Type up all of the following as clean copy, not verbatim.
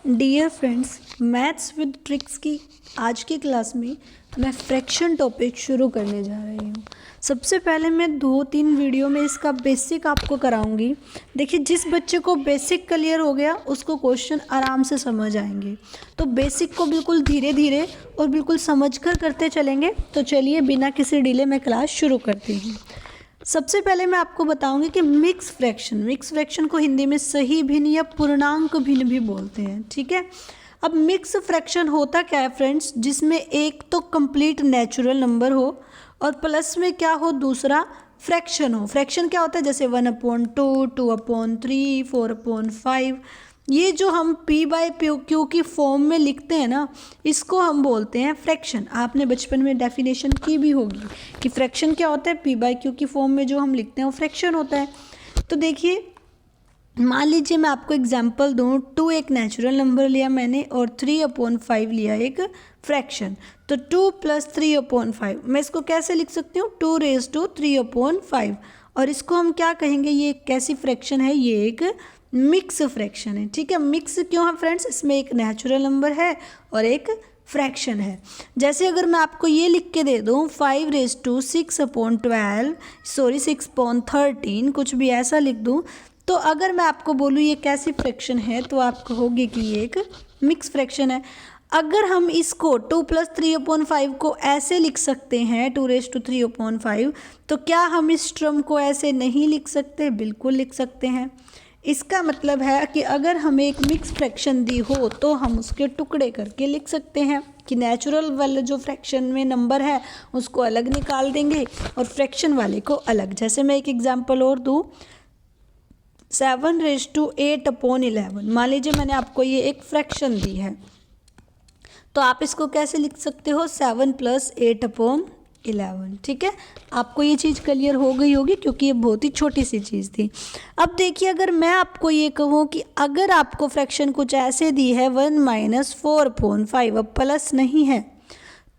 Dear friends, maths with tricks की आज की क्लास में मैं फ्रैक्शन टॉपिक शुरू करने जा रही हूँ। सबसे पहले मैं 2-3 वीडियो में इसका बेसिक आपको कराऊंगी। देखिए, जिस बच्चे को बेसिक क्लियर हो गया उसको क्वेश्चन आराम से समझ आएंगे। तो बेसिक को बिल्कुल धीरे धीरे और बिल्कुल समझकर करते चलेंगे। तो चलिए बिना किसी डिले में क्लास शुरू करते हैं। सबसे पहले मैं आपको बताऊंगी कि मिक्स फ्रैक्शन को हिंदी में सही भिन्न या पूर्णांक भिन्न भी बोलते हैं। ठीक है। अब मिक्स फ्रैक्शन होता क्या है फ्रेंड्स, जिसमें एक तो कंप्लीट नेचुरल नंबर हो और प्लस में क्या हो, दूसरा फ्रैक्शन हो। फ्रैक्शन क्या होता है, जैसे 1/2, 2/3, 4/5। ये जो हम P/Q की फॉर्म में लिखते हैं ना, इसको हम बोलते हैं फ्रैक्शन। आपने बचपन में डेफिनेशन की भी होगी कि फ्रैक्शन क्या होता है। P/Q की फॉर्म में जो हम लिखते हैं वो फ्रैक्शन होता है। तो देखिए, मान लीजिए मैं आपको एग्जांपल दूं, 2 एक नेचुरल नंबर लिया मैंने और 3/5 लिया एक फ्रैक्शन। तो 2 + 3/5 मैं इसको कैसे लिख सकती हूँ, 2⁵3/5। और इसको हम क्या कहेंगे, ये कैसी फ्रैक्शन है, ये एक मिक्स फ्रैक्शन है। ठीक है। मिक्स क्यों है फ्रेंड्स, इसमें एक नेचुरल नंबर है और एक फ्रैक्शन है। जैसे अगर मैं आपको ये लिख के दे दूँ 6/13, कुछ भी ऐसा लिख दूँ, तो अगर मैं आपको बोलूँ ये कैसी फ्रैक्शन है, तो आप कहोगे कि ये एक मिक्स फ्रैक्शन है। अगर हम इसको 2 + 3/5 को ऐसे लिख सकते हैं 2⁵3/5, तो क्या हम इस टर्म को ऐसे नहीं लिख सकते? बिल्कुल लिख सकते हैं। इसका मतलब है कि अगर हमें एक मिक्स फ्रैक्शन दी हो तो हम उसके टुकड़े करके लिख सकते हैं कि नेचुरल वाले जो फ्रैक्शन में नंबर है उसको अलग निकाल देंगे और फ्रैक्शन वाले को अलग। जैसे मैं एक एग्जांपल और दूँ, 7/8/11। मान लीजिए मैंने आपको ये एक फ्रैक्शन दी है, तो आप इसको कैसे लिख सकते हो, 7 + 8/11। ठीक है। आपको ये चीज़ क्लियर हो गई होगी क्योंकि ये बहुत ही छोटी सी चीज़ थी। अब देखिए, अगर मैं आपको ये कहूँ कि अगर आपको फ्रैक्शन कुछ ऐसे दी है 1 - 4/5, अब प्लस नहीं है,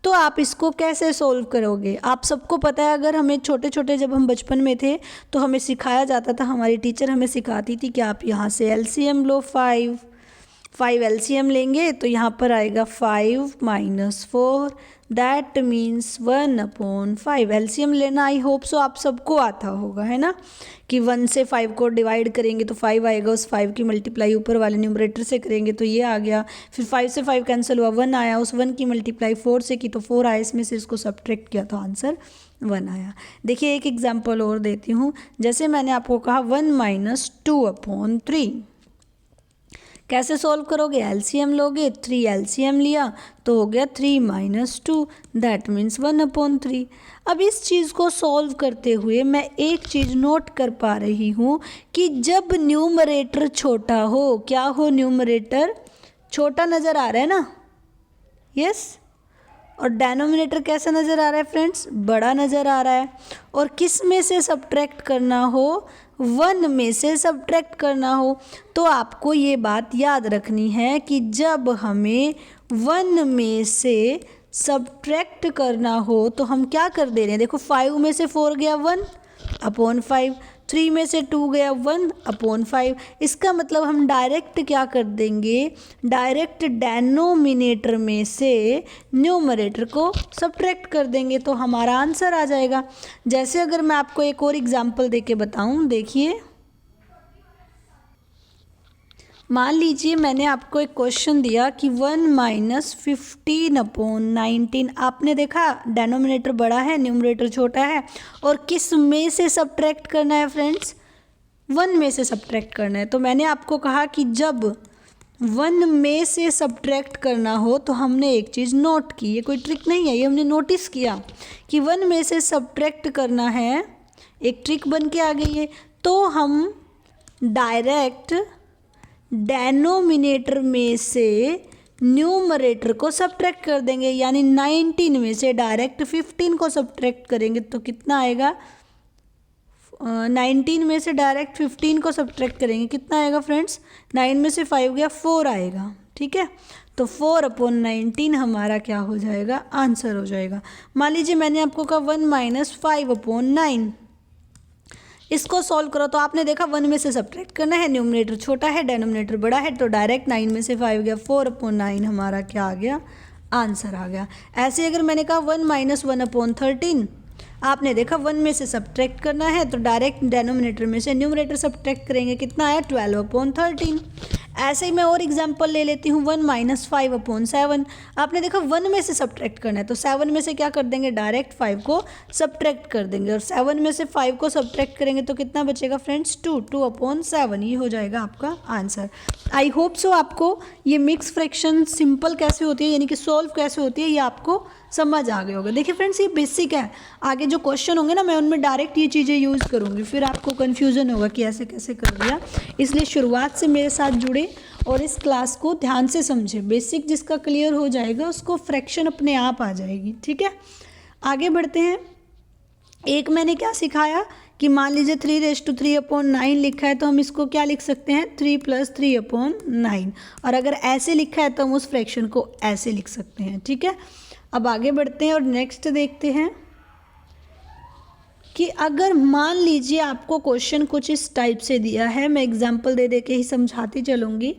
तो आप इसको कैसे सोल्व करोगे? आप सबको पता है, अगर हमें छोटे छोटे जब हम बचपन में थे तो हमें सिखाया जाता था, हमारी टीचर हमें सिखाती थी कि आप यहाँ से एलसीएम लो, 5 एलसीएम लेंगे तो यहाँ पर आएगा 5 - 4, दैट मीन्स 1/5। एलसीएम लेना आई होप सो आप सबको आता होगा, है ना, कि 1 से 5 को डिवाइड करेंगे तो 5 आएगा, उस 5 की मल्टीप्लाई ऊपर वाले न्यूमरेटर से करेंगे तो ये आ गया, फिर 5 से 5 कैंसिल हुआ, 1 आया, उस 1 की मल्टीप्लाई 4 से की तो 4 आया, इसमें से इसको सब्ट्रैक्ट किया तो आंसर 1 आया। देखिए, एक एग्जाम्पल और देती हूँ। जैसे मैंने आपको कहा 1 - 2/3, कैसे सॉल्व करोगे? एलसीएम लोगे, 3 एलसीएम लिया तो हो गया 3 - 2, दैट मीन्स 1/3। अब इस चीज़ को सॉल्व करते हुए मैं एक चीज़ नोट कर पा रही हूँ कि जब न्यूमरेटर छोटा हो, क्या हो, न्यूमरेटर छोटा नज़र आ रहा है ना, यस, और डेनोमिनेटर कैसा नज़र आ रहा है फ्रेंड्स, बड़ा नज़र आ रहा है। और किस में से सब्ट्रैक्ट करना हो, 1 में से सब्ट्रैक्ट करना हो। तो आपको ये बात याद रखनी है कि जब हमें 1 में से सब्ट्रैक्ट करना हो तो हम क्या कर दे रहे हैं, देखो 5 में से 4 गया 1/5, 3 में से 2 गया 1/5। इसका मतलब हम डायरेक्ट क्या कर देंगे, डायरेक्ट डेनोमिनेटर में से न्यूमरेटर को सब्ट्रैक्ट कर देंगे तो हमारा आंसर आ जाएगा। जैसे अगर मैं आपको एक और एग्जांपल देके बताऊं, देखिए, मान लीजिए मैंने आपको एक क्वेश्चन दिया कि 1 - 15/19। आपने देखा डेनोमिनेटर बड़ा है, न्यूमरेटर छोटा है, और किस में से सब्ट्रैक्ट करना है फ्रेंड्स, 1 में से सब्ट्रैक्ट करना है। तो मैंने आपको कहा कि जब 1 में से सब्ट्रैक्ट करना हो तो हमने एक चीज़ नोट की, ये कोई ट्रिक नहीं है, ये हमने नोटिस किया कि 1 में से सब्ट्रैक्ट करना है, एक ट्रिक बन के आ गई है। तो हम डायरेक्ट डेनोमिनेटर में से न्यूमरेटर को सब्ट्रैक्ट कर देंगे, यानी 19 में से डायरेक्ट 15 को सब्ट्रैक्ट करेंगे तो कितना आएगा, 19 में से डायरेक्ट 15 को सब्ट्रैक्ट करेंगे, कितना आएगा फ्रेंड्स, 9 में से 5 गया 4 आएगा। ठीक है। तो 4/19 हमारा क्या हो जाएगा, आंसर हो जाएगा। मान लीजिए मैंने आपको कहा 1 - 5/9, इसको सॉल्व करो तो आपने देखा 1 में से सब्ट्रैक्ट करना है, न्यूमरेटर छोटा है डेनोमिनेटर बड़ा है, तो डायरेक्ट 9 में से 5 गया, 4/9 हमारा क्या आ गया, आंसर आ गया। ऐसे अगर मैंने कहा 1 - 1/13, आपने देखा 1 में से सब्ट्रैक्ट करना है तो डायरेक्ट डेनोमिनेटर में से न्यूमरेटर सब्ट्रैक्ट करेंगे, कितना आया 12/13। ऐसे ही मैं और एग्जांपल ले लेती हूँ 1 - 5/7, आपने देखा 1 में से सब्ट्रैक्ट करना है तो 7 में से क्या कर देंगे, डायरेक्ट 5 को सब्ट्रैक्ट कर देंगे, और 7 में से 5 को सब्ट्रैक्ट करेंगे तो कितना बचेगा फ्रेंड्स, 2/7, ये हो जाएगा आपका आंसर। आई होप सो आपको ये मिक्स फ्रैक्शन सिंपल कैसे होती है, यानी कि सॉल्व कैसे होती है, ये आपको समझ आ गए होगा। देखिए फ्रेंड्स, ये बेसिक है, आगे जो क्वेश्चन होंगे ना मैं उनमें डायरेक्ट ये चीज़ें यूज़ करूँगी, फिर आपको कन्फ्यूज़न होगा कि ऐसे कैसे कर दिया। इसलिए शुरुआत से मेरे साथ जुड़े और इस क्लास को ध्यान से समझे। बेसिक जिसका क्लियर हो जाएगा उसको फ्रैक्शन अपने आप आ जाएगी। ठीक है, आगे बढ़ते हैं। एक मैंने क्या सिखाया कि मान लीजिए 3⁻³ लिखा है तो हम इसको क्या लिख सकते हैं, 3 + 3/9, और अगर ऐसे लिखा है तो हम उस फ्रैक्शन को ऐसे लिख सकते हैं। ठीक है, अब आगे बढ़ते हैं और नेक्स्ट देखते हैं कि अगर मान लीजिए आपको क्वेश्चन कुछ इस टाइप से दिया है, मैं एग्जांपल दे के ही समझाती चलूँगी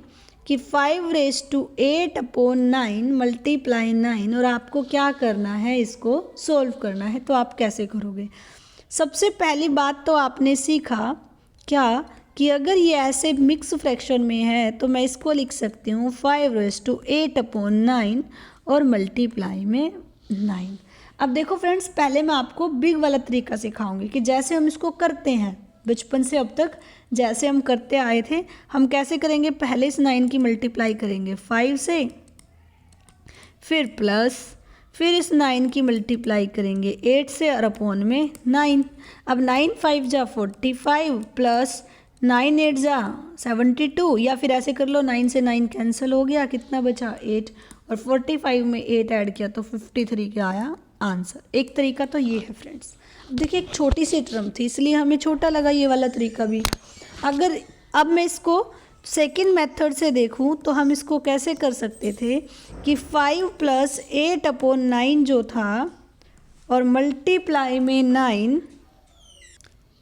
कि 5⁸8/9 × 9, और आपको क्या करना है, इसको सोल्व करना है, तो आप कैसे करोगे। सबसे पहली बात तो आपने सीखा क्या कि अगर ये ऐसे मिक्स फ्रैक्शन में है तो मैं इसको लिख सकती हूँ 5⁸8/9 और मल्टीप्लाई में 9। अब देखो फ्रेंड्स, पहले मैं आपको बिग वाला तरीका सिखाऊंगी कि जैसे हम इसको करते हैं बचपन से अब तक जैसे हम करते आए थे, हम कैसे करेंगे। पहले इस 9 की मल्टीप्लाई करेंगे 5 से, फिर प्लस, फिर इस 9 की मल्टीप्लाई करेंगे 8 से और अपॉन में 9। अब 9 × 5 = 45 प्लस 9 × 8 = 72, या फिर ऐसे कर लो 9 से 9 कैंसिल हो गया, कितना बचा 8, और 45 में 8 ऐड किया तो 53 क्या आया आंसर। एक तरीका तो ये है फ्रेंड्स। देखिए एक छोटी सी टर्म थी इसलिए हमें छोटा लगा ये वाला तरीका भी। अगर अब मैं इसको सेकंड मेथड से देखूं तो हम इसको कैसे कर सकते थे कि 5 + 8/9 जो था और मल्टीप्लाई में 9,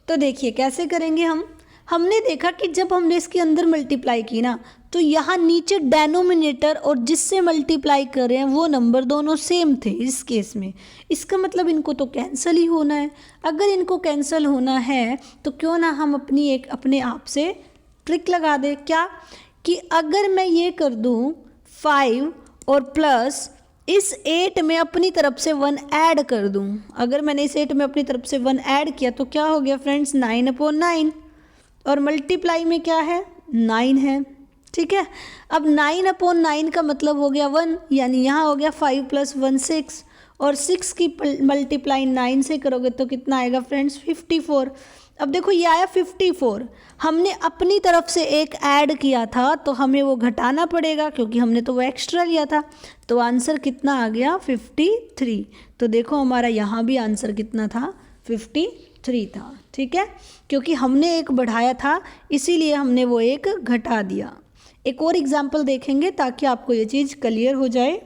तो देखिए कैसे करेंगे हम। हमने देखा कि जब हमने इसके अंदर मल्टीप्लाई की ना तो यहाँ नीचे डेनोमिनेटर और जिससे मल्टीप्लाई कर रहे हैं वो नंबर दोनों सेम थे इस केस में। इसका मतलब इनको तो कैंसिल ही होना है। अगर इनको कैंसिल होना है तो क्यों ना हम अपने आप से ट्रिक लगा दें। क्या कि अगर मैं ये कर दूँ 5 और प्लस इस 8 में अपनी तरफ से 1 ऐड कर दूँ। अगर मैंने इस 8 में अपनी तरफ से 1 ऐड किया तो क्या हो गया फ्रेंड्स 9/9, और मल्टीप्लाई में क्या है 9 है। ठीक है, अब 9/9 का मतलब हो गया 1, यानी यहाँ हो गया 5 + 1 6, और 6 की मल्टीप्लाई 9 से करोगे तो कितना आएगा फ्रेंड्स 54। अब देखो ये आया 54, हमने अपनी तरफ से एक ऐड किया था तो हमें वो घटाना पड़ेगा क्योंकि हमने तो वो एक्स्ट्रा लिया था। तो आंसर कितना आ गया 53। तो देखो हमारा यहाँ भी आंसर कितना था 53 था। ठीक है, क्योंकि हमने एक बढ़ाया था इसीलिए हमने वो एक घटा दिया। एक और एग्जाम्पल देखेंगे ताकि आपको ये चीज़ क्लियर हो जाए।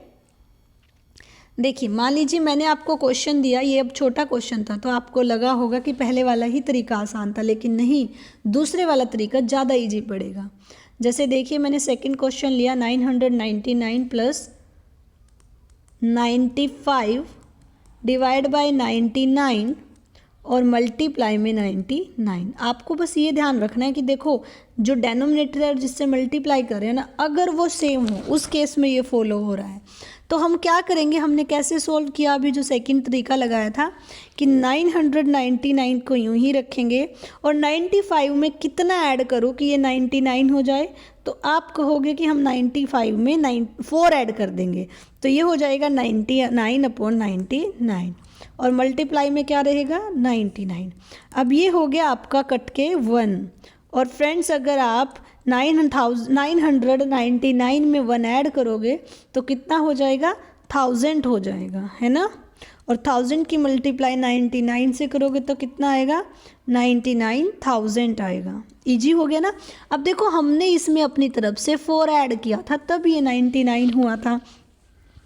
देखिए मान लीजिए मैंने आपको क्वेश्चन दिया, ये अब छोटा क्वेश्चन था तो आपको लगा होगा कि पहले वाला ही तरीका आसान था, लेकिन नहीं, दूसरे वाला तरीका ज़्यादा इजी पड़ेगा। जैसे देखिए मैंने सेकंड क्वेश्चन लिया 999 + 95 डिवाइड बाय 99 और मल्टीप्लाई में 99। आपको बस ये ध्यान रखना है कि देखो जो डेनोमिनेटर है जिससे मल्टीप्लाई कर रहे हैं ना, अगर वो सेम हो उस केस में ये फॉलो हो रहा है। तो हम क्या करेंगे, हमने कैसे सोल्व किया अभी जो सेकंड तरीका लगाया था कि 999 को यूं ही रखेंगे और 95 में कितना ऐड करो कि ये 99 हो जाए। तो आप कहोगे कि हम 95 में 4 ऐड कर देंगे तो ये हो जाएगा 99/99, और मल्टीप्लाई में क्या रहेगा 99। अब ये हो गया आपका कट के 1। और फ्रेंड्स अगर आप 999 में 1 ऐड करोगे तो कितना हो जाएगा 1000 हो जाएगा, है ना। और 1000 की मल्टीप्लाई 99 से करोगे तो कितना आएगा 99,000 आएगा। इजी हो गया ना। अब देखो हमने इसमें अपनी तरफ से 4 ऐड किया था तब ये 99 हुआ था,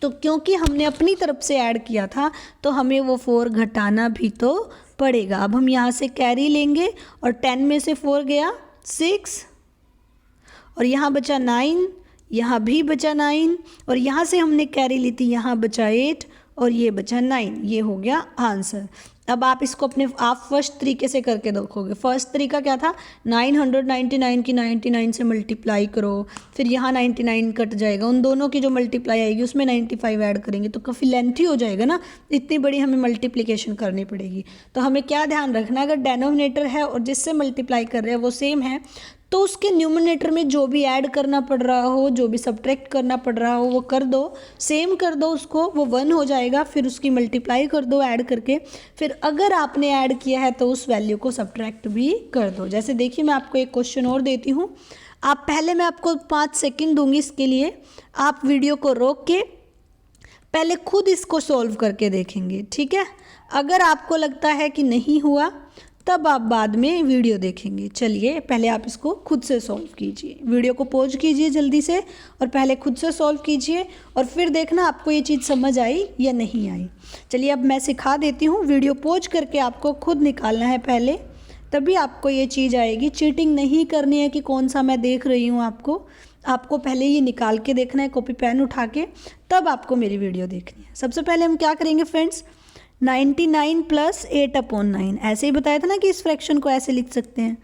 तो क्योंकि हमने अपनी तरफ से ऐड किया था तो हमें वो 4 घटाना भी तो पड़ेगा। अब हम यहाँ से कैरी लेंगे और 10 में से 4 गया 6 और यहाँ बचा 9, यहाँ भी बचा 9 और यहाँ से हमने कैरी ली थी, यहाँ बचा 8 और ये बचा 9। ये हो गया आंसर। अब आप इसको आप फर्स्ट तरीके से करके देखोगे। फर्स्ट तरीका क्या था, 999 की 99 से मल्टीप्लाई करो, फिर यहाँ 99 कट जाएगा, उन दोनों की जो मल्टीप्लाई आएगी उसमें 95 ऐड करेंगे तो काफ़ी लेंथी हो जाएगा ना, इतनी बड़ी हमें मल्टीप्लिकेशन करनी पड़ेगी। तो हमें क्या ध्यान रखना है, अगर डेनोमिनेटर है और जिससे मल्टीप्लाई कर रहे हैं वो सेम है तो उसके न्यूमरेटर में जो भी ऐड करना पड़ रहा हो, जो भी सब्ट्रैक्ट करना पड़ रहा हो वो कर दो, सेम कर दो उसको, वो 1 हो जाएगा। फिर उसकी मल्टीप्लाई कर दो ऐड करके, फिर अगर आपने ऐड किया है तो उस वैल्यू को सब्ट्रैक्ट भी कर दो। जैसे देखिए मैं आपको एक क्वेश्चन और देती हूँ, आप पहले मैं आपको 5 सेकेंड दूंगी इसके लिए, आप वीडियो को रोक के पहले खुद इसको सॉल्व करके देखेंगे, ठीक है। अगर आपको लगता है कि नहीं हुआ तब आप बाद में वीडियो देखेंगे। चलिए पहले आप इसको खुद से सॉल्व कीजिए, वीडियो को पॉज कीजिए जल्दी से और पहले खुद से सॉल्व कीजिए और फिर देखना आपको ये चीज़ समझ आई या नहीं आई। चलिए अब मैं सिखा देती हूँ, वीडियो पॉज करके आपको खुद निकालना है पहले, तभी आपको ये चीज़ आएगी। चीटिंग नहीं करनी है कि कौन सा मैं देख रही हूँ, आपको पहले ये निकाल के देखना है कॉपी पेन उठा के, तब आपको मेरी वीडियो देखनी है। सबसे पहले हम क्या करेंगे फ्रेंड्स, 99 + 8/9 ऐसे ही बताया था ना कि इस फ्रैक्शन को ऐसे लिख सकते हैं।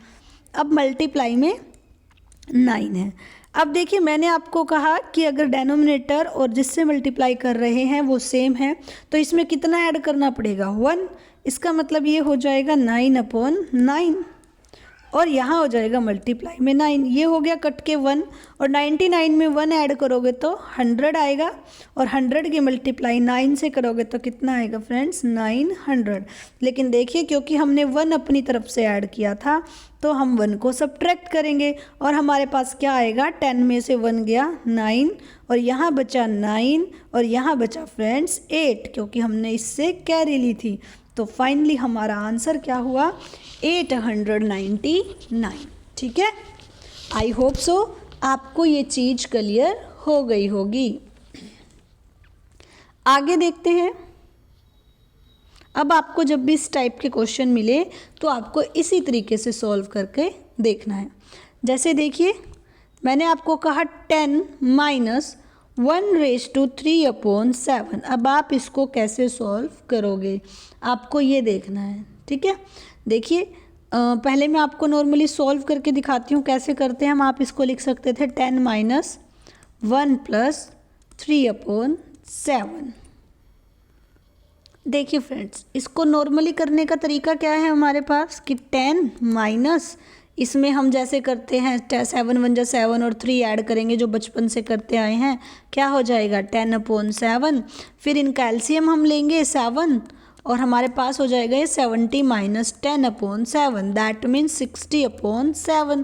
अब मल्टीप्लाई में 9 है। अब देखिए मैंने आपको कहा कि अगर डेनोमिनेटर और जिससे मल्टीप्लाई कर रहे हैं वो सेम है तो इसमें कितना ऐड करना पड़ेगा, 1। इसका मतलब ये हो जाएगा 9/9 और यहाँ हो जाएगा मल्टीप्लाई में 9, ये हो गया कट के 1 और 99 में 1 ऐड करोगे तो 100 आएगा और 100 की मल्टीप्लाई 9 से करोगे तो कितना आएगा फ्रेंड्स, 900। लेकिन देखिए क्योंकि हमने 1 अपनी तरफ से ऐड किया था तो हम 1 को सब्ट्रैक्ट करेंगे और हमारे पास क्या आएगा, 10 में से 1 गया 9 और यहाँ बचा 9 और यहाँ बचा फ्रेंड्स 8 क्योंकि हमने इससे कैरी ली थी। तो फाइनली हमारा आंसर क्या हुआ, 899। ठीक है, आई होप सो आपको ये चीज़ क्लियर हो गई होगी। आगे देखते हैं। अब आपको जब भी इस टाइप के क्वेश्चन मिले तो आपको इसी तरीके से सॉल्व करके देखना है। जैसे देखिए मैंने आपको कहा 10 - 1/3/7। अब आप इसको कैसे सॉल्व करोगे आपको ये देखना है, ठीक है। देखिए पहले मैं आपको नॉर्मली सॉल्व करके दिखाती हूँ कैसे करते हैं हम। आप इसको लिख सकते थे 10 - 1 + 3/7। देखिए फ्रेंड्स इसको नॉर्मली करने का तरीका क्या है हमारे पास कि 10 माइनस इसमें हम जैसे करते हैं 7 × 1 = 7 और 3 ऐड करेंगे जो बचपन से करते आए हैं, क्या हो जाएगा 10/7। फिर इनका एलसीएम हम लेंगे 7 और हमारे पास हो जाएगा ये 70 - 10/7 दैट मीन्स 60/7।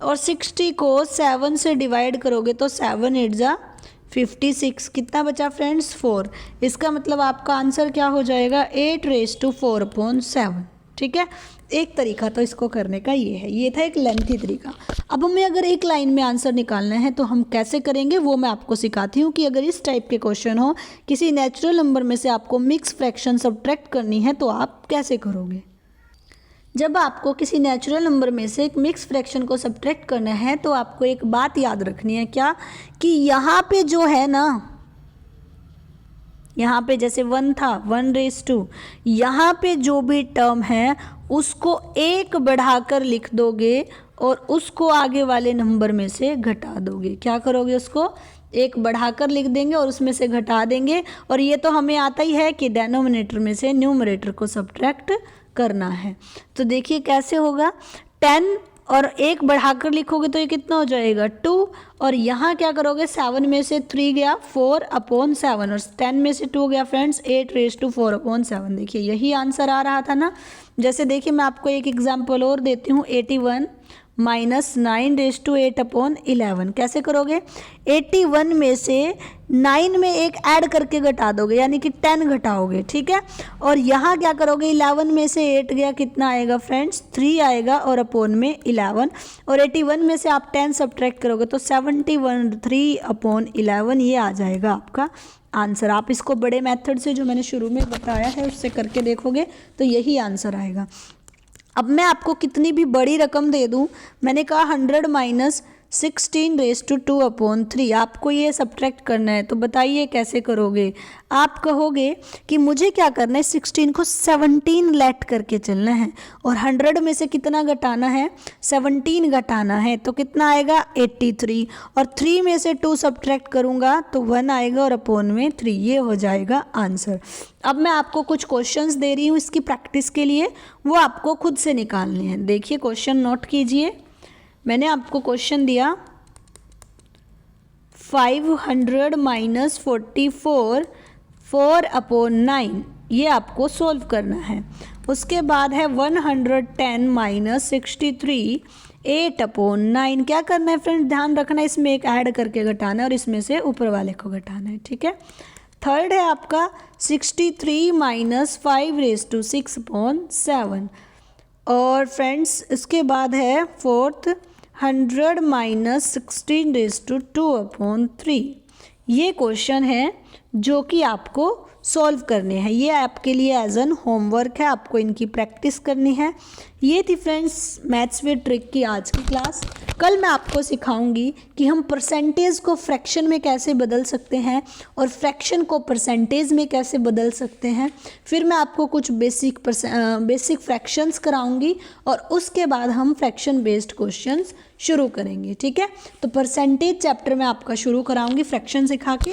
और 60 को 7 से डिवाइड करोगे तो 7 × 8 = 56। कितना बचा फ्रेंड्स, 4। इसका मतलब आपका आंसर क्या हो जाएगा 8⁴/7। ठीक है, एक तरीका तो इसको करने का ये है, ये था एक लेंथी तरीका। अब हमें अगर एक लाइन में आंसर निकालना है तो हम कैसे करेंगे वो मैं आपको सिखाती हूँ कि अगर इस टाइप के क्वेश्चन हो, किसी नेचुरल नंबर में से आपको मिक्स फ्रैक्शन सब्ट्रैक्ट करनी है तो आप कैसे करोगे। जब आपको किसी नेचुरल नंबर में से एक मिक्स फ्रैक्शन को सब्ट्रैक्ट करना है तो आपको एक बात याद रखनी है, क्या कि यहाँ पे जो है ना, यहाँ पे जैसे 1 था 1/2, यहाँ पे जो भी टर्म है उसको 1 बढ़ाकर लिख दोगे और उसको आगे वाले नंबर में से घटा दोगे। क्या करोगे, उसको 1 बढ़ाकर लिख देंगे और उसमें से घटा देंगे। और ये तो हमें आता ही है कि डेनोमिनेटर में से न्यूमरेटर को सब्ट्रैक्ट करना है। तो देखिए कैसे होगा, 10 और 1 बढ़ाकर लिखोगे तो ये कितना हो जाएगा 2 और यहाँ क्या करोगे 7 में से 3 गया 4/7 और 10 में से 2 गया फ्रेंड्स 8⁴/7। देखिए यही आंसर आ रहा था ना। जैसे देखिए मैं आपको एक एग्जांपल और देती हूँ, 81 -9^8/11 कैसे करोगे? 81 में से 9 में एक ऐड करके घटा दोगे, यानी कि 10 घटाओगे, ठीक है। और यहाँ क्या करोगे? 11 में से 8 गया, कितना आएगा फ्रेंड्स? 3 आएगा, और अपॉन में 11, और 81 में से आप 10 सब्ट्रैक्ट करोगे तो 71 3/11 ये आ जाएगा आपका आंसर। आप इसको बड़े मेथड से जो मैंने शुरू में बताया है उससे करके देखोगे तो यही आंसर आएगा। अब मैं आपको कितनी भी बड़ी रकम दे दूं, मैंने कहा 100 - 16^2/3, आपको ये सब्ट्रैक्ट करना है, तो बताइए कैसे करोगे? आप कहोगे कि मुझे क्या करना है, 16 को 17 लेट करके चलना है, और 100 में से कितना घटाना है? 17 घटाना है, तो कितना आएगा? 83, और 3 में से 2 सब्ट्रैक्ट करूँगा तो 1 आएगा, और अपॉन में 3, ये हो जाएगा आंसर। अब मैं आपको कुछ क्वेश्चंस दे रही हूँ इसकी प्रैक्टिस के लिए, वो आपको खुद से निकालने हैं। देखिए क्वेश्चन नोट कीजिए। मैंने आपको क्वेश्चन दिया 500 - 44 4/9, ये आपको सोल्व करना है। उसके बाद है 110 - 63 8/9, क्या करना है फ्रेंड्स? ध्यान रखना, इसमें एक ऐड करके घटाना है और इसमें से ऊपर वाले को घटाना है, ठीक है। थर्ड है आपका 63 - 5^6/7, और फ्रेंड्स इसके बाद है फोर्थ 100 - 16^2/3। ये क्वेश्चन है जो कि आपको सॉल्व करने हैं, ये आपके लिए एज एन होमवर्क है, आपको इनकी प्रैक्टिस करनी है। ये थी फ्रेंड्स मैथ्स विद ट्रिक की आज की क्लास। कल मैं आपको सिखाऊंगी कि हम परसेंटेज को फ्रैक्शन में कैसे बदल सकते हैं और फ्रैक्शन को परसेंटेज में कैसे बदल सकते हैं। फिर मैं आपको कुछ बेसिक फ्रैक्शंस कराऊंगी, और उसके बाद हम फ्रैक्शन बेस्ड क्वेश्चंस शुरू करेंगे, ठीक है। तो परसेंटेज चैप्टर में आपका शुरू कराऊंगी फ्रैक्शन सिखा के।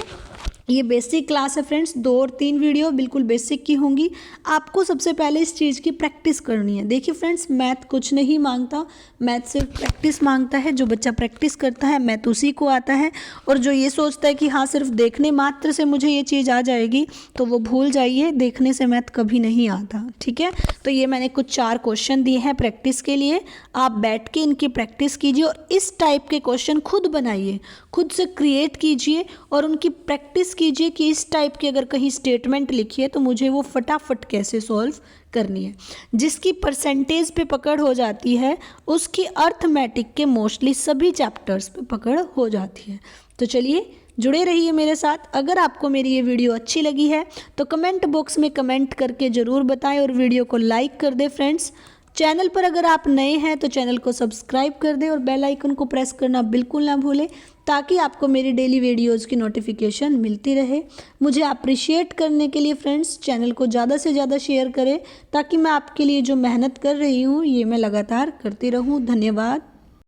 ये बेसिक क्लास है फ्रेंड्स, 2 और 3 वीडियो बिल्कुल बेसिक की होंगी। आपको सबसे पहले इस चीज़ की प्रैक्टिस करनी है। देखिए फ्रेंड्स, मैथ कुछ नहीं मांगता, मैथ सिर्फ प्रैक्टिस मांगता है। जो बच्चा प्रैक्टिस करता है मैथ उसी को आता है, और जो ये सोचता है कि हाँ सिर्फ देखने मात्र से मुझे ये चीज़ आ जाएगी, तो वो भूल जाइए, देखने से मैथ कभी नहीं आता, ठीक है। तो ये मैंने कुछ 4 क्वेश्चन दिए हैं प्रैक्टिस के लिए, आप बैठ के इनकी प्रैक्टिस कीजिए और इस टाइप के क्वेश्चन खुद बनाइए, खुद से क्रिएट कीजिए और उनकी प्रैक्टिस कीजिए कि इस टाइप की अगर कहीं स्टेटमेंट लिखी है तो मुझे वो फटाफट कैसे सॉल्व करनी है। जिसकी परसेंटेज पे पकड़ हो जाती है उसकी अर्थमेटिक के मोस्टली सभी चैप्टर्स पे पकड़ हो जाती है। तो चलिए जुड़े रहिए मेरे साथ। अगर आपको मेरी ये वीडियो अच्छी लगी है तो कमेंट बॉक्स में कमेंट करके ज़रूर बताएं और वीडियो को लाइक कर दें फ्रेंड्स। चैनल पर अगर आप नए हैं तो चैनल को सब्सक्राइब कर दें और बेल आइकन को प्रेस करना बिल्कुल ना भूलें, ताकि आपको मेरी डेली वीडियोज़ की नोटिफिकेशन मिलती रहे। मुझे अप्रिशिएट करने के लिए फ्रेंड्स चैनल को ज़्यादा से ज़्यादा शेयर करें, ताकि मैं आपके लिए जो मेहनत कर रही हूँ ये मैं लगातार करती रहूँ। धन्यवाद।